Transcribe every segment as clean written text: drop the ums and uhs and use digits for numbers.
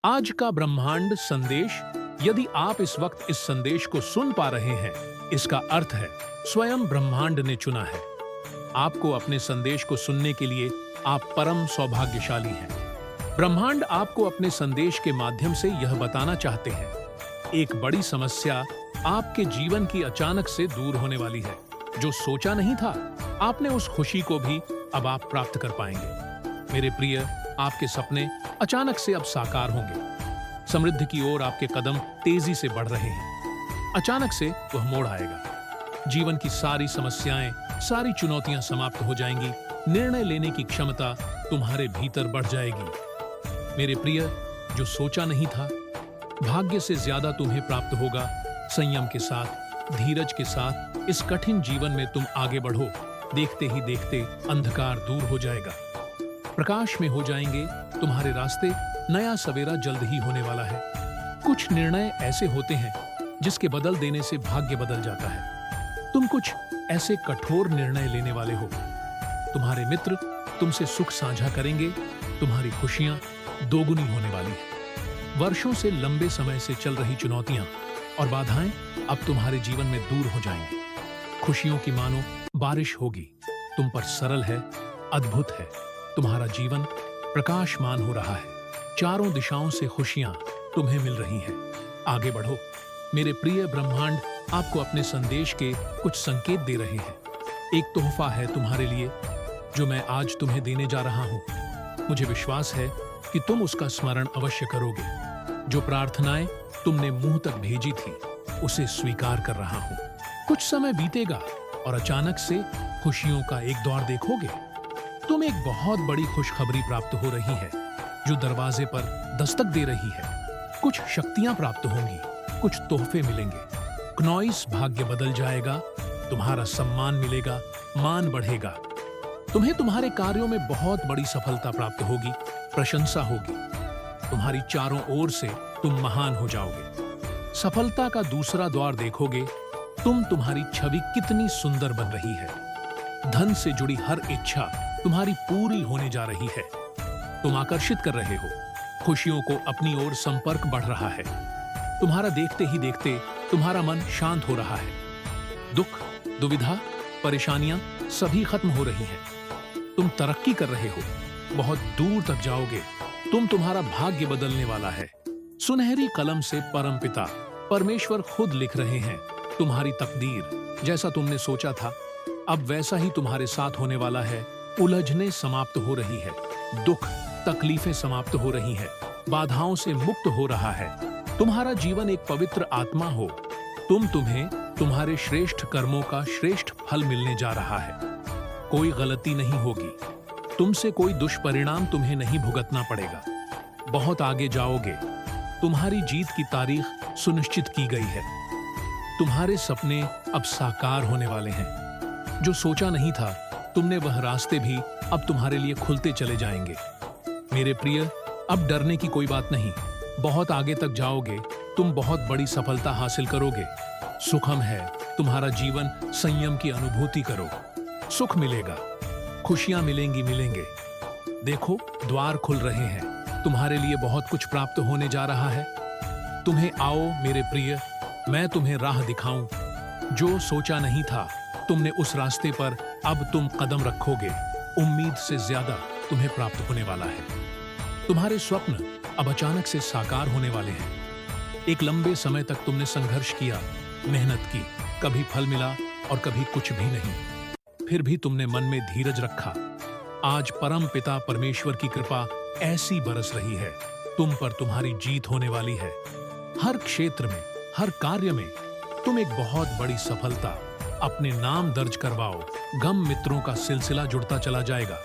आज का ब्रह्मांड संदेश। यदि आप इस वक्त इस संदेश को सुन पा रहे हैं, इसका अर्थ है स्वयं ब्रह्मांड ने चुना है आपको। अपने संदेश को सुनने के लिए आप परम सौभाग्यशाली हैं। ब्रह्मांड आपको अपने संदेश के माध्यम से यह बताना चाहते हैं, एक बड़ी समस्या आपके जीवन की अचानक से दूर होने वाली है। जो सोचा नहीं था आपने, उस खुशी को भी अब आप प्राप्त कर पाएंगे। मेरे प्रिय, आपके सपने अचानक से अब साकार होंगे। समृद्धि की ओर आपके कदम तेजी से बढ़ रहे हैं। अचानक से वह मोड़ आएगा। जीवन की सारी समस्याएं, सारी चुनौतियां समाप्त हो जाएंगी। निर्णय लेने की क्षमता तुम्हारे भीतर बढ़ जाएगी। मेरे प्रिय, जो सोचा नहीं था, भाग्य से ज्यादा तुम्हें प्राप्त होगा। संयम के साथ, धीरज के साथ इस कठिन जीवन में तुम आगे बढ़ो। देखते ही देखते अंधकार दूर हो जाएगा, प्रकाश में हो जाएंगे तुम्हारे रास्ते। नया सवेरा जल्द ही होने वाला है। कुछ निर्णय ऐसे होते हैं जिसके बदल देने से भाग्य बदल जाता है। तुम कुछ ऐसे कठोर निर्णय लेने वाले हो। तुम्हारे मित्र तुमसे सुख साझा करेंगे। तुम्हारी खुशियां दोगुनी होने वाली है। वर्षों से लंबे समय से चल रही चुनौतियां और बाधाएं अब तुम्हारे जीवन में दूर हो जाएंगी। खुशियों की मानो बारिश होगी। तुम पर सरल है, अद्भुत है। तुम्हारा जीवन प्रकाशमान हो रहा है। चारों दिशाओं से खुशियां तुम्हें मिल रही हैं। आगे बढ़ो। मेरे प्रिय, ब्रह्मांड आपको अपने संदेश के कुछ संकेत दे रहे हैं। एक तोहफा है तुम्हारे लिए जो मैं आज तुम्हें देने जा रहा हूं। मुझे विश्वास है कि तुम उसका स्मरण अवश्य करोगे। जो प्रार्थनाएं तुमने मुंह तक भेजी थी, उसे स्वीकार कर रहा हूं। कुछ समय बीतेगा और अचानक से खुशियों का एक दौर देखोगे। तुम एक बहुत बड़ी खुशखबरी प्राप्त हो रही है जो दरवाजे पर दस्तक दे रही है। कुछ शक्तियां प्राप्त होंगी, कुछ तोहफे मिलेंगे। क्नॉइस भाग्य बदल जाएगा। तुम्हारा सम्मान मिलेगा, मान बढ़ेगा। तुम्हें तुम्हारे कार्यों में बहुत बड़ी सफलता प्राप्त होगी, प्रशंसा होगी। तुम्हारी चारों ओर से तुम महान हो जाओगे। सफलता का दूसरा द्वार देखोगे। तुम्हारी छवि कितनी सुंदर बन रही है। धन से जुड़ी हर इच्छा तुम्हारी पूरी होने जा रही है। तुम आकर्षित कर रहे हो। खुशियों को अपनी ओर संपर्क बढ़ रहा है। तुम्हारा देखते ही देखते तुम्हारा मन शांत हो रहा है। दुख, दुविधा, परेशानियां सभी खत्म हो रही हैं। तुम तरक्की कर रहे हो, बहुत दूर तक जाओगे। तुम्हारा भाग्य बदलने वाला है। सुनहरी कलम से परमपिता परमेश्वर खुद लिख रहे हैं तुम्हारी तकदीर। जैसा तुमने सोचा था, अब वैसा ही तुम्हारे साथ होने वाला है। उलझने समाप्त हो रही है। दुख, तकलीफें समाप्त हो रही हैं। बाधाओं से मुक्त हो रहा है। तुम्हारा जीवन एक पवित्र आत्मा हो। तुम्हें तुम्हारे श्रेष्ठ कर्मों का श्रेष्ठ फल मिलने जा रहा है। कोई गलती नहीं होगी। तुमसे कोई दुष्परिणाम तुम्हें नहीं भुगतना पड़ेगा। बहुत आगे जाओगे। तुम्हारी जीत की तारीख सुनिश्चित की गई है। तुम्हारे सपने अब साकार होने वाले हैं। जो सोचा नहीं था तुमने, वह रास्ते भी अब तुम्हारे लिए खुलते चले जाएंगे। मेरे प्रिय, अब डरने की कोई बात नहीं। बहुत आगे तक जाओगे। तुम बहुत बड़ी सफलता हासिल करोगे। सुखम है तुम्हारा जीवन। संयम की अनुभूति करो। सुख मिलेगा, खुशियां मिलेंगे। देखो, द्वार खुल रहे हैं। तुम्हारे लिए बहुत कुछ प्राप्त होने जा रहा है। तुम्हें आओ मेरे प्रिय, मैं तुम्हें राह दिखाऊं। जो सोचा नहीं था तुमने, उस रास्ते पर अब तुम कदम रखोगे। उम्मीद से ज्यादा तुम्हें प्राप्त होने वाला है। तुम्हारे स्वप्न अब अचानक से साकार होने वाले हैं। एक लंबे समय तक तुमने संघर्ष किया, मेहनत की, कभी फल मिला और कभी कुछ भी नहीं। फिर भी तुमने मन में धीरज रखा। आज परम पिता परमेश्वर की कृपा ऐसी बरस रही है। तुम पर तुम्हारी जीत होने वाली है। हर क्षेत्र में, हर कार्य में तुम एक बहुत बड़ी सफलता अपने नाम दर्ज करवाओ। गम मित्रों का सिलसिला जुड़ता चला जाएगा।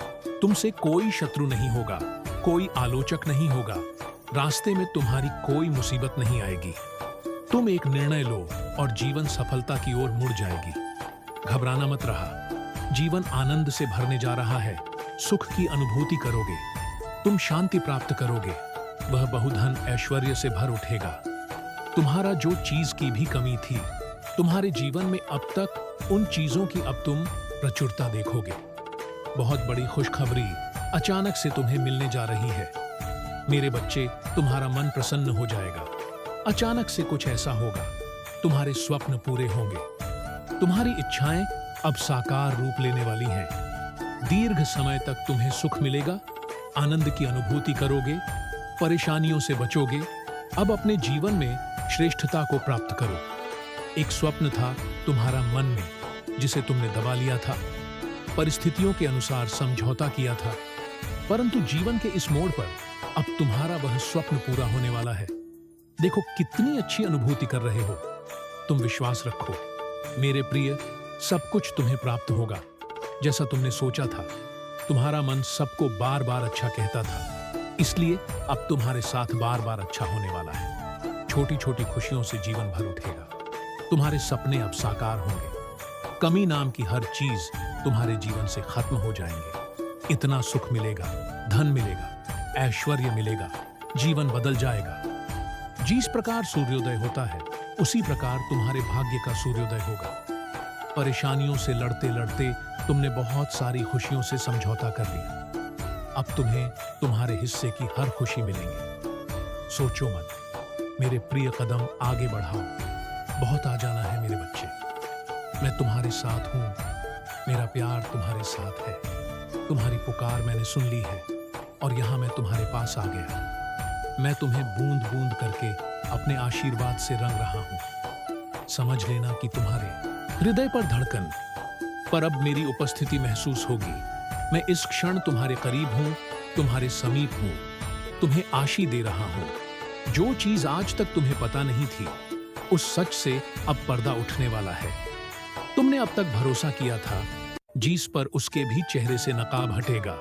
तुमसे कोई शत्रु नहीं होगा, कोई आलोचक नहीं होगा। रास्ते में तुम्हारी कोई मुसीबत नहीं आएगी। तुम एक निर्णय लो और जीवन सफलता की ओर मुड़ जाएगी। घबराना मत रहा। जीवन आनंद से भरने जा रहा है। सुख की अनुभूति करोगे। तुम शांति प्राप्त करोगे। वह बहुधन ऐश्वर्य से भर उठेगा। तुम्हारा जो चीज की भी कमी थी तुम्हारे जीवन में, अब तक उन चीजों की अब तुम प्रचुरता देखोगे। बहुत बड़ी खुशखबरी अचानक से तुम्हें मिलने जा रही है। मेरे बच्चे, तुम्हारा मन प्रसन्न हो जाएगा। अचानक से कुछ ऐसा होगा, तुम्हारे स्वप्न पूरे होंगे। तुम्हारी इच्छाएं अब साकार रूप लेने वाली हैं। दीर्घ समय तक तुम्हें सुख मिलेगा, आनंद की अनुभूति करोगे, परेशानियों से बचोगे। अब अपने जीवन में श्रेष्ठता को प्राप्त करो। एक स्वप्न था तुम्हारा मन में, जिसे तुमने दबा लिया था, परिस्थितियों के अनुसार समझौता किया था, परंतु जीवन के इस मोड़ पर अब तुम्हारा वह स्वप्न पूरा होने वाला है। देखो कितनी अच्छी अनुभूति कर रहे हो। तुम विश्वास रखो मेरे प्रिय, सब कुछ तुम्हें प्राप्त होगा जैसा तुमने सोचा था। तुम्हारा मन सबको बार बार अच्छा कहता था, इसलिए अब तुम्हारे साथ बार बार अच्छा होने वाला है। छोटी छोटी खुशियों से जीवन भर उठेगा। तुम्हारे सपने अब साकार होंगे। कमी नाम की हर चीज तुम्हारे जीवन से खत्म हो जाएंगे। इतना सुख मिलेगा, धन मिलेगा, ऐश्वर्य मिलेगा, जीवन बदल जाएगा। जिस प्रकार सूर्योदय होता है, उसी प्रकार तुम्हारे भाग्य का सूर्योदय होगा। परेशानियों से लड़ते लड़ते तुमने बहुत सारी खुशियों से समझौता कर लिया। अब तुम्हें तुम्हारे हिस्से की हर खुशी मिलेंगी। सोचो मत, मेरे प्रिय कदम आगे बढ़ाओ। बहुत आ जाना है मेरे बच्चे। मैं तुम्हारे साथ हूं, मेरा प्यार तुम्हारे साथ है। तुम्हारी पुकार मैंने सुन ली है और यहां मैं तुम्हारे पास आ गया। मैं तुम्हें बूंद बूंद करके अपने आशीर्वाद से रंग रहा हूं। समझ लेना कि तुम्हारे हृदय पर धड़कन पर अब मेरी उपस्थिति महसूस होगी। मैं इस क्षण तुम्हारे करीब हूं, तुम्हारे समीप हूं, तुम्हें आशीष दे रहा हूं। जो चीज आज तक तुम्हें पता नहीं थी, उस सच से अब पर्दा उठने वाला है। तुमने अब तक भरोसा किया था, जिस पर उसके भी चेहरे से नकाब हटेगा।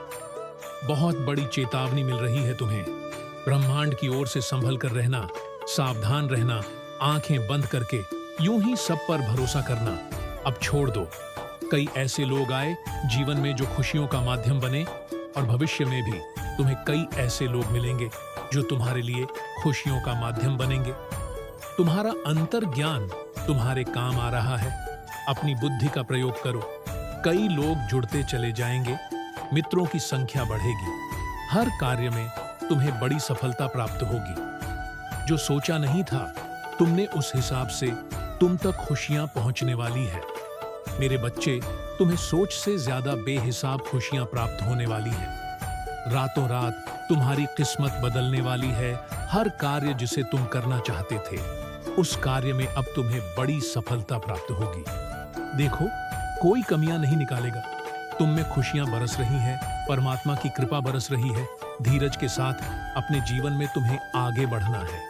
बहुत बड़ी चेतावनी मिल रही है तुम्हें। ब्रह्मांड की ओर से संभल कर रहना, सावधान रहना, आंखें बंद करके यूं ही सब पर भरोसा करना अब छोड़ दो। कई ऐसे लोग आए जीवन में जो खुशियों का माध्यम बने, और भविष्य में भी तुम्हें कई ऐसे लोग मिलेंगे जो तुम्हारे लिए खुशियों का माध्यम बनेंगे। तुम्हारा अंतर ज्ञान तुम्हारे काम आ रहा है। अपनी बुद्धि का प्रयोग करो। कई लोग जुड़ते चले जाएंगे, मित्रों की संख्या बढ़ेगी। हर कार्य में तुम्हें बड़ी सफलता प्राप्त होगी। जो सोचा नहीं था, तुमने उस हिसाब से तुम तक खुशियां पहुंचने वाली है। मेरे बच्चे, तुम्हें सोच से ज्यादा बेहिसाब खुशियां प्राप्त होने वाली है। रातों रात तुम्हारी किस्मत बदलने वाली है। हर कार्य जिसे तुम करना चाहते थे, उस कार्य में अब तुम्हें बड़ी सफलता प्राप्त होगी। देखो, कोई कमियां नहीं निकालेगा। तुम में खुशियां बरस रही हैं, परमात्मा की कृपा बरस रही है। धीरज के साथ अपने जीवन में तुम्हें आगे बढ़ना है।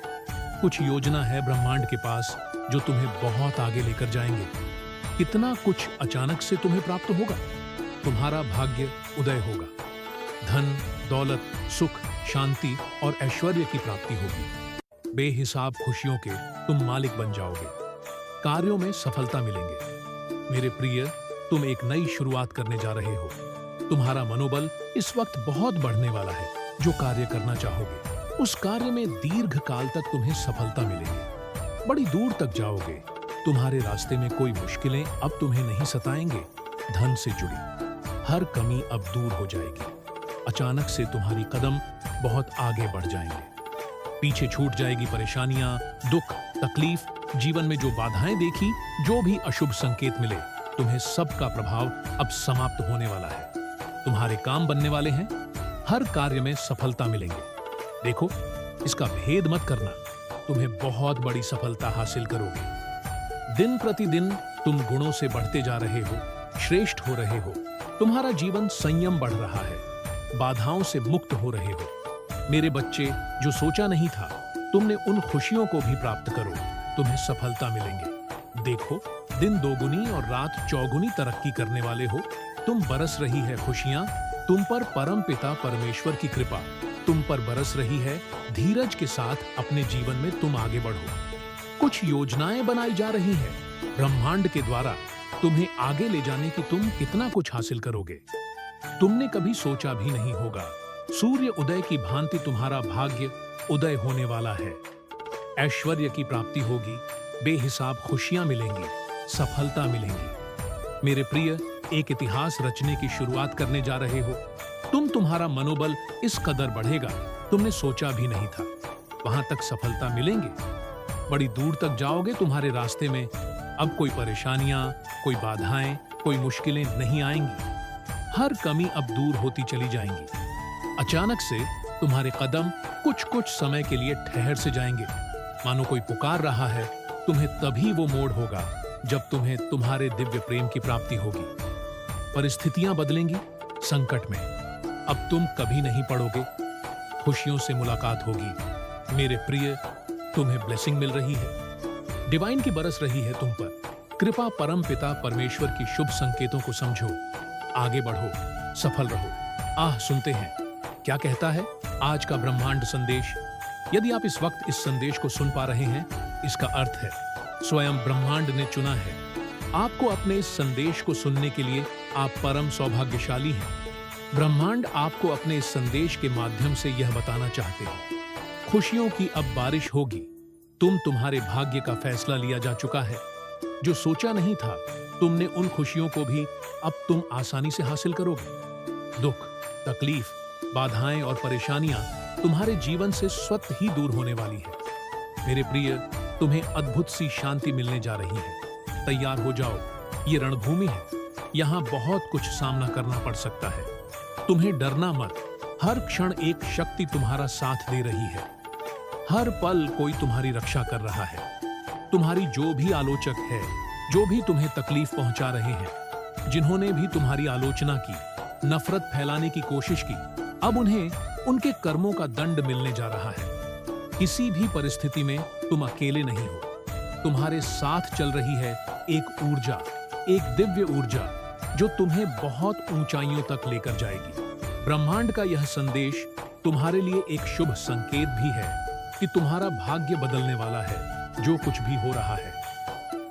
कुछ योजना है ब्रह्मांड के पास जो तुम्हें बहुत आगे लेकर जाएंगे। कितना कुछ अचानक से तुम्हें प्राप्त होगा। तुम्हारा भाग्य उदय होगा। धन, दौलत, सुख, शांति और ऐश्वर्य की प्राप्ति होगी। बेहिसाब खुशियों के तुम मालिक बन जाओगे। कार्यों में सफलता मिलेंगे। मेरे प्रिय, तुम एक नई शुरुआत करने जा रहे हो। तुम्हारा मनोबल इस वक्त बहुत बढ़ने वाला है। जो कार्य करना चाहोगे, उस कार्य में दीर्घ काल तक तुम्हें सफलता मिलेगी। बड़ी दूर तक जाओगे। तुम्हारे रास्ते में कोई मुश्किलें अब तुम्हें नहीं सताएंगे। धन से जुड़ी हर कमी अब दूर हो जाएगी। अचानक से तुम्हारी कदम बहुत आगे बढ़ जाएंगे। पीछे छूट जाएगी परेशानियां, दुख, तकलीफ। जीवन में जो बाधाएं देखी, जो भी अशुभ संकेत मिले, तुम्हें सबका प्रभाव अब समाप्त होने वाला है। तुम्हारे काम बनने वाले हैं। हर कार्य में सफलता मिलेंगे। देखो, इसका भेद मत करना। तुम्हें बहुत बड़ी सफलता हासिल करोगे। दिन प्रतिदिन तुम गुणों से बढ़ते जा रहे हो, श्रेष्ठ हो रहे हो। तुम्हारा जीवन संयम बढ़ रहा है। बाधाओं से मुक्त हो रहे हो। मेरे बच्चे, जो सोचा नहीं था, तुमने उन खुशियों को भी प्राप्त करो। तुम्हें सफलता मिलेंगे। देखो, दिन दोगुनी और रात चौगुनी तरक्की करने वाले हो। तुम बरस रही है खुशियां। तुम पर परम पिता परमेश्वर की कृपा तुम पर बरस रही है। धीरज के साथ अपने जीवन में तुम आगे बढ़ो। कुछ योजनाएं बनाई जा रही हैं ब्रह्मांड के द्वारा तुम्हें आगे ले जाने की। तुम कितना कुछ हासिल करोगे, तुमने कभी सोचा भी नहीं होगा। सूर्य उदय की भांति तुम्हारा भाग्य उदय होने वाला है। ऐश्वर्य की प्राप्ति होगी। बेहिसाब खुशियां मिलेंगी, सफलता मिलेंगी। मेरे प्रिय, एक इतिहास रचने की शुरुआत करने जा रहे हो। तुम्हारा मनोबल इस कदर बढ़ेगा, तुमने सोचा भी नहीं था। वहां तक सफलता मिलेंगे, बड़ी दूर तक जाओगे। तुम्हारे रास्ते में अब कोई परेशानियां, कोई बाधाएं, कोई मुश्किलें नहीं आएंगी। हर कमी अब दूर होती चली जाएंगी। अचानक से तुम्हारे कदम कुछ कुछ समय के लिए ठहर से जाएंगे। मानो कोई पुकार रहा है तुम्हें। तभी वो मोड़ होगा जब तुम्हें तुम्हारे दिव्य प्रेम की प्राप्ति होगी। परिस्थितियां बदलेंगी। संकट में अब तुम कभी नहीं पड़ोगे। खुशियों से मुलाकात होगी। मेरे प्रिय, तुम्हें ब्लेसिंग मिल रही है। डिवाइन की बरस रही है तुम पर। कृपा परम पिता परमेश्वर की शुभ संकेतों को समझो। आगे बढ़ो, सफल रहो। आह, सुनते हैं क्या कहता है आज का ब्रह्मांड संदेश। यदि आप इस वक्त इस संदेश को सुन पा रहे हैं, इसका अर्थ है स्वयं ब्रह्मांड ने चुना है आपको अपने इस संदेश को सुनने के लिए। आप परम सौभाग्यशाली हैं। ब्रह्मांड आपको अपने इस संदेश के माध्यम से यह बताना चाहते हैं खुशियों की अब बारिश होगी। तुम्हारे भाग्य का फैसला लिया जा चुका है। जो सोचा नहीं था तुमने, उन खुशियों को भी अब तुम आसानी से हासिल करोगे। दुख, तकलीफ, बाधाएं और परेशानियां तुम्हारे जीवन से स्वतः ही दूर होने वाली है। मेरे प्रिय, तुम्हें अद्भुत सी शांति मिलने जा रही है। तैयार हो जाओ, ये रणभूमि है। यहाँ बहुत कुछ सामना करना पड़ सकता है। तुम्हें डरना मत। हर क्षण एक शक्ति तुम्हारा साथ दे रही है। हर पल कोई तुम्हारी रक्षा कर रहा है। तुम्हारी जो भी आलोचक है, जो भी तुम्हें तकलीफ पहुंचा रहे हैं, जिन्होंने भी तुम्हारी आलोचना की, नफरत फैलाने की कोशिश की, अब उन्हें उनके कर्मों का दंड मिलने जा रहा है। किसी भी परिस्थिति में तुम अकेले नहीं हो। तुम्हारे साथ चल रही है एक ऊर्जा, एक दिव्य ऊर्जा जो तुम्हें बहुत ऊंचाइयों तक लेकर जाएगी। ब्रह्मांड का यह संदेश तुम्हारे लिए एक शुभ संकेत भी है कि तुम्हारा भाग्य बदलने वाला है। जो कुछ भी हो रहा है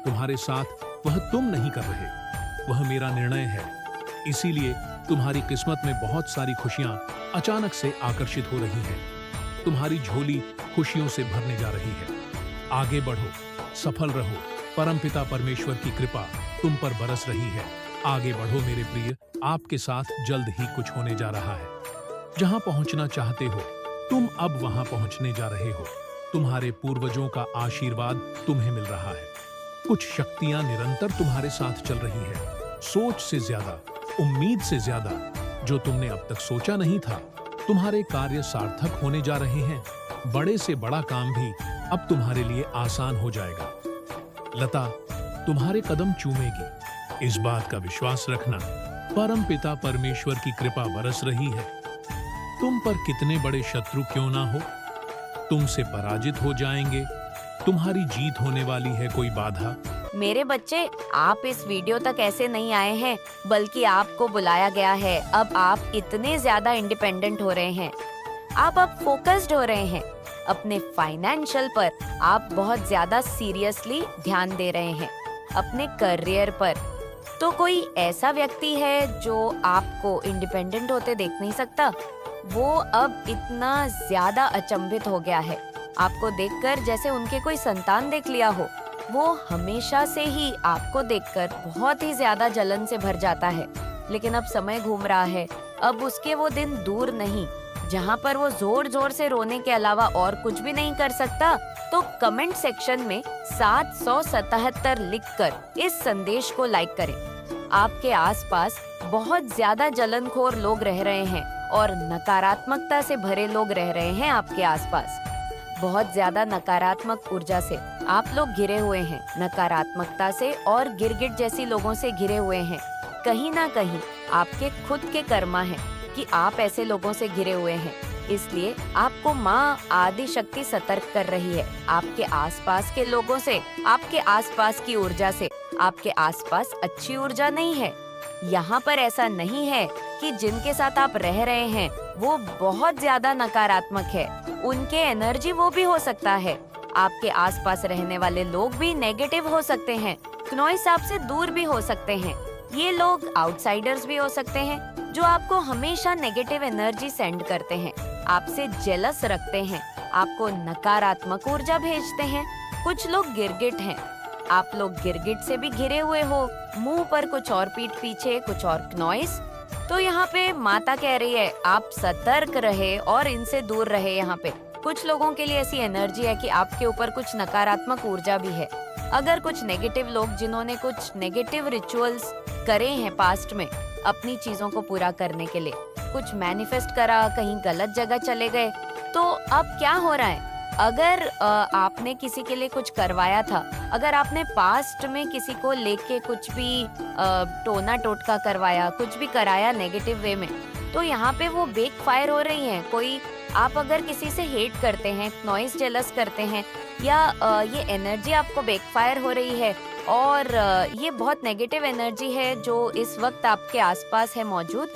तुम्हारे साथ, वह तुम नहीं कर रहे, वह मेरा निर्णय है। इसीलिए तुम्हारी किस्मत में बहुत सारी खुशियां अचानक से आकर्षित हो रही हैं। तुम्हारी झोली खुशियों से भरने जा रही है। आगे बढ़ो, सफल रहो। परमपिता परमेश्वर की कृपा तुम पर बरस रही है। आगे बढ़ो मेरे प्रिय, आपके साथ जल्द ही कुछ होने जा रहा है। जहां पहुंचना चाहते हो तुम अब वहां पहुंचने जा रहे हो। तुम्हारे पूर्वजों का आशीर्वाद तुम्हें मिल रहा है। कुछ शक्तियां निरंतर तुम्हारे साथ चल रही है। सोच से ज्यादा, उम्मीद से ज्यादा। जो तुमने अब तक सोचा नहीं था, तुम्हारे कार्य सार्थक होने जा रहे हैं। बड़े से बड़ा काम भी अब तुम्हारे लिए आसान हो जाएगा। लता तुम्हारे कदम चूमेगी, इस बात का विश्वास रखना। परम पिता परमेश्वर की कृपा बरस रही है। तुम पर कितने बड़े शत्रु क्यों ना हो, तुमसे पराजित हो जाएंगे। तुम्हारी जीत होने वाली है। कोई बाधा। मेरे बच्चे, आप इस वीडियो तक ऐसे नहीं आए हैं, बल्कि आपको बुलाया गया है। अब आप इतने ज्यादा इंडिपेंडेंट हो रहे हैं। आप अब फोकस्ड हो रहे हैं। अपने फाइनेंशियल पर आप बहुत ज्यादा सीरियसली ध्यान दे रहे हैं। अपने करियर पर तो कोई ऐसा व्यक्ति है जो आपको इंडिपेंडेंट होते देख नहीं सकता। वो अब इतना ज्यादा अचंभित हो गया है आपको देखकर, जैसे उनके कोई संतान देख लिया हो। वो हमेशा से ही आपको देखकर बहुत ही ज्यादा जलन से भर जाता है। लेकिन अब समय घूम रहा है। अब उसके वो दिन दूर नहीं जहाँ पर वो जोर जोर से रोने के अलावा और कुछ भी नहीं कर सकता। तो कमेंट सेक्शन में 777 लिखकर इस संदेश को लाइक करें। आपके आसपास बहुत ज्यादा जलनखोर लोग रह रहे हैं और नकारात्मकता से भरे लोग रह रहे हैं आपके आसपास। बहुत ज्यादा नकारात्मक ऊर्जा से आप लोग घिरे हुए हैं। नकारात्मकता से और गिरगिट जैसी लोगों से घिरे हुए हैं। कहीं ना कहीं आपके खुद के कर्मा है कि आप ऐसे लोगों से घिरे हुए हैं। इसलिए आपको माँ आदि शक्ति सतर्क कर रही है। आपके आसपास के लोगों से, आपके आसपास की ऊर्जा से। आपके आसपास अच्छी ऊर्जा नहीं है। यहाँ पर ऐसा नहीं है कि जिनके साथ आप रह रहे हैं वो बहुत ज्यादा नकारात्मक है। उनके एनर्जी वो भी हो सकता है। आपके आसपास रहने वाले लोग भी नेगेटिव हो सकते हैं। नॉइस आपसे दूर भी हो सकते हैं। ये लोग आउटसाइडर्स भी हो सकते हैं जो आपको हमेशा नेगेटिव एनर्जी सेंड करते हैं, आपसे जेलस रखते हैं, आपको नकारात्मक ऊर्जा भेजते हैं। कुछ लोग गिरगिट हैं। आप लोग गिरगिट से भी घिरे हुए हो। मुंह पर कुछ और, पीठ पीछे कुछ और नॉइस। तो यहाँ पे माता कह रही है आप सतर्क रहे और इनसे दूर रहे। यहाँ पे कुछ लोगों के लिए ऐसी एनर्जी है कि आपके ऊपर कुछ नकारात्मक ऊर्जा भी है। अगर कुछ नेगेटिव लोग जिन्होंने कुछ नेगेटिव रिचुअल्स करे हैं पास्ट में अपनी चीजों को पूरा करने के लिए, कुछ मैनिफेस्ट करा, कहीं गलत जगह चले गए, तो अब क्या हो रहा है, अगर आपने किसी के लिए कुछ करवाया था, अगर आपने पास्ट में किसी को लेके कुछ भी टोना टोटका करवाया, कुछ भी कराया नेगेटिव वे में, तो यहाँ पे वो बेक फायर हो रही है। कोई आप अगर किसी से हेट करते हैं, नॉइस जेलस करते हैं, या ये एनर्जी आपको बेक फायर हो रही है और ये बहुत नेगेटिव एनर्जी है जो इस वक्त आपके आसपास है मौजूद।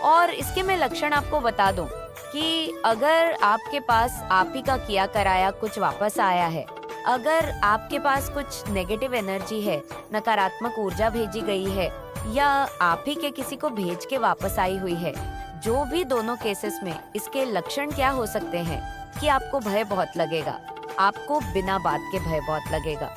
और इसके मैं लक्षण आपको बता दूं कि अगर आपके पास आप ही का किया कराया कुछ वापस आया है, अगर आपके पास कुछ नेगेटिव एनर्जी है, नकारात्मक ऊर्जा भेजी गई है, या आप ही के किसी को भेज के वापस आई हुई है, जो भी दोनों केसेस में इसके लक्षण क्या हो सकते हैं कि आपको भय बहुत लगेगा, आपको बिना बात के भय बहुत लगेगा।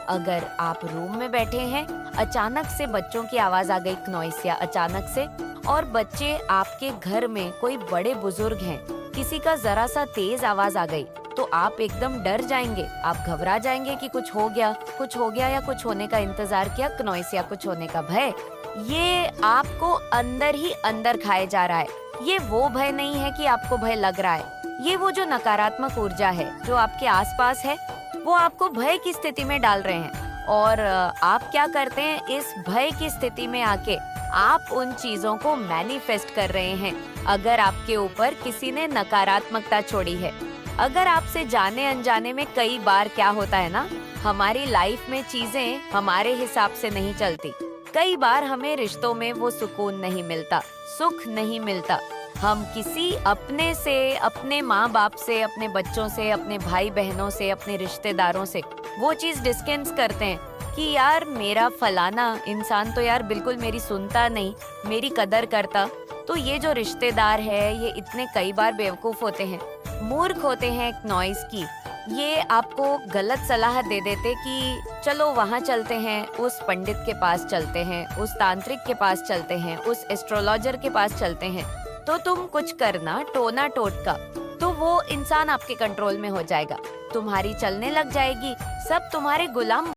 अगर आप रूम में बैठे हैं, अचानक से बच्चों की आवाज आ गई, नॉइस या अचानक से, और बच्चे आपके घर में कोई बड़े बुजुर्ग हैं, किसी का जरा सा तेज आवाज आ गई, तो आप एकदम डर जाएंगे, आप घबरा जाएंगे कि कुछ हो गया या कुछ होने का इंतजार किया, नॉइस या कुछ होने का भय, ये आपको अंदर ही अंदर खाए जा रहा है। ये वो भय नहीं है कि आपको भय लग रहा है, ये वो जो नकारात्मक ऊर्जा है जो आपके आसपास है, वो आपको भय की स्थिति में डाल रहे हैं। और आप क्या करते हैं, इस भय की स्थिति में आके आप उन चीजों को मैनिफेस्ट कर रहे हैं। अगर आपके ऊपर किसी ने नकारात्मकता छोड़ी है, अगर आपसे जाने अनजाने में कई बार क्या होता है ना, हमारी लाइफ में चीजें हमारे हिसाब से नहीं चलती, कई बार हमें रिश्तों में वो सुकून नहीं मिलता, सुख नहीं मिलता, हम किसी अपने से, अपने माँ बाप से, अपने बच्चों से, अपने भाई बहनों से, अपने रिश्तेदारों से वो चीज डिस्टेंस करते हैं कि यार मेरा फलाना इंसान तो यार बिल्कुल मेरी सुनता नहीं, मेरी कदर करता। तो ये जो रिश्तेदार है, ये इतने कई बार बेवकूफ होते हैं, मूर्ख होते हैं एक नॉइस की। ये आपको गलत सलाह दे देते कि चलो वहाँ चलते हैं, उस पंडित के पास चलते हैं, उस तांत्रिक के पास चलते हैं, उस एस्ट्रोलॉजर के पास चलते हैं, तो तुम कुछ करना टोना टोटका, तो वो इंसान आपके कंट्रोल में हो जाएगा, तुम्हारी चलने लग जाएगी, सब तुम्हारे गुलाम